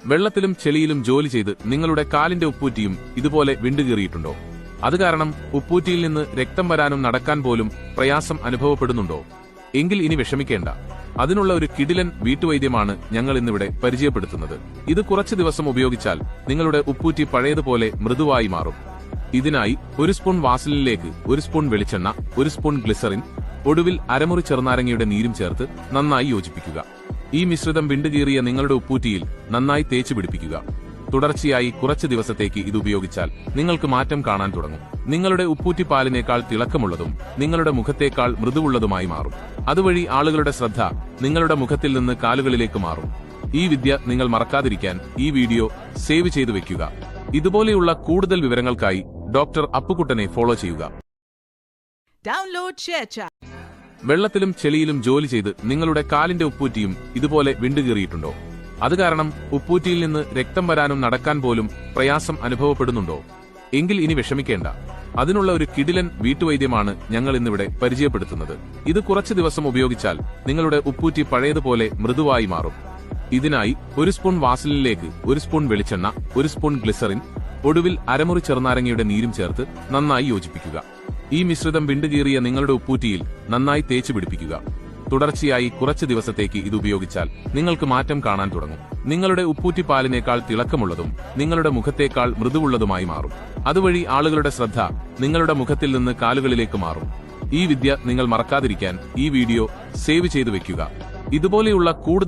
വെള്ളത്തിലും ചെളിയിലും ജോലി ചെയ്ത് നിങ്ങളുടെ കാലിന്റെ ഉപ്പൂറ്റിയും ഇതുപോലെ വിണ്ടുകീറിയിട്ടുണ്ടോ? അത് കാരണം ഉപ്പൂറ്റിയിൽ നിന്ന് രക്തം വരാനും നടക്കാൻ പോലും പ്രയാസം അനുഭവപ്പെടുന്നുണ്ടോ? എങ്കിൽ ഇനി വിഷമിക്കേണ്ട. അതിനുള്ള ഒരു കിടിലൻ വീട്ടുവൈദ്യമാണ് ഞങ്ങൾ ഇന്നിവിടെ പരിചയപ്പെടുത്തുന്നത്. ഇത് കുറച്ചു ദിവസം ഉപയോഗിച്ചാൽ നിങ്ങളുടെ ഉപ്പൂറ്റി പഴയതുപോലെ മൃദുവായി മാറും. ഇതിനായി ഒരു സ്പൂൺ വാസലിനിലേക്ക് 1 സ്പൂൺ വെളിച്ചെണ്ണ, 1 സ്പൂൺ ഗ്ലിസറിൻ, ഒടുവിൽ അരമുറി ചെറുനാരങ്ങയുടെ നീരും ചേർത്ത് നന്നായി യോജിപ്പിക്കുക. ഈ മിശ്രിതം വിണ്ടുകീറിയ നിങ്ങളുടെ ഉപ്പൂറ്റിയിൽ നന്നായി തേച്ചു പിടിപ്പിക്കുക. തുടർച്ചയായി കുറച്ച് ദിവസത്തേക്ക് ഇത് ഉപയോഗിച്ചാൽ നിങ്ങൾക്ക് മാറ്റം കാണാൻ തുടങ്ങും. നിങ്ങളുടെ ഉപ്പൂറ്റി പാലിനേക്കാൾ തിളക്കമുള്ളതും നിങ്ങളുടെ മുഖത്തേക്കാൾ മൃദുവുള്ളതുമായി മാറും. അതുവഴി ആളുകളുടെ ശ്രദ്ധ നിങ്ങളുടെ മുഖത്തിൽ നിന്ന് കാലുകളിലേക്ക് മാറും. ഈ വിദ്യ നിങ്ങൾ മറക്കാതിരിക്കാൻ ഈ വീഡിയോ സേവ് ചെയ്തു വെക്കുക. ഇതുപോലെയുള്ള കൂടുതൽ വിവരങ്ങൾക്കായി ഡോക്ടർ അപ്പുകുട്ടനെ ഫോളോ ചെയ്യുക. വെള്ളത്തിലും ചെളിയിലും ജോലി ചെയ്ത് നിങ്ങളുടെ കാലിന്റെ ഉപ്പൂറ്റിയും ഇതുപോലെ വിണ്ടുകീറിയിട്ടുണ്ടോ? അത് കാരണം ഉപ്പൂറ്റിയിൽ നിന്ന് രക്തം വരാനും നടക്കാൻ പോലും പ്രയാസം അനുഭവപ്പെടുന്നുണ്ടോ? എങ്കിൽ ഇനി വിഷമിക്കേണ്ട. അതിനുള്ള ഒരു കിടിലൻ വീട്ടുവൈദ്യമാണ് ഞങ്ങൾ ഇന്നിവിടെ പരിചയപ്പെടുത്തുന്നത്. ഇത് കുറച്ചു ദിവസം ഉപയോഗിച്ചാൽ നിങ്ങളുടെ ഉപ്പൂറ്റി പഴയതുപോലെ മൃദുവായി മാറും. ഇതിനായി 1 സ്പൂൺ വാസലിനിലേക്ക് 1 സ്പൂൺ വെളിച്ചെണ്ണ, 1 സ്പൂൺ ഗ്ലിസറിൻ, ഒടുവിൽ അരമുറി ചെറുനാരങ്ങയുടെ നീരും ചേർത്ത് നന്നായി യോജിപ്പിക്കുക. ഈ മിശ്രിതം വിണ്ടുകീറിയ നിങ്ങളുടെ ഉപ്പൂറ്റിയിൽ നന്നായി തേച്ചു പിടിപ്പിക്കുക. തുടർച്ചയായി കുറച്ച് ദിവസത്തേക്ക് ഇത് ഉപയോഗിച്ചാൽ നിങ്ങൾക്ക് മാറ്റം കാണാൻ തുടങ്ങും. നിങ്ങളുടെ ഉപ്പൂറ്റി പാലിനേക്കാൾ തിളക്കമുള്ളതും നിങ്ങളുടെ മുഖത്തേക്കാൾ മൃദുവുള്ളതുമായി മാറും. അതുവഴി ആളുകളുടെ ശ്രദ്ധ നിങ്ങളുടെ മുഖത്തിൽ നിന്ന് കാലുകളിലേക്ക് മാറും. ഈ വിദ്യ നിങ്ങൾ മറക്കാതിരിക്കാൻ ഈ വീഡിയോ സേവ് ചെയ്തു വെക്കുക. ഇതുപോലെയുള്ള കൂടുതൽ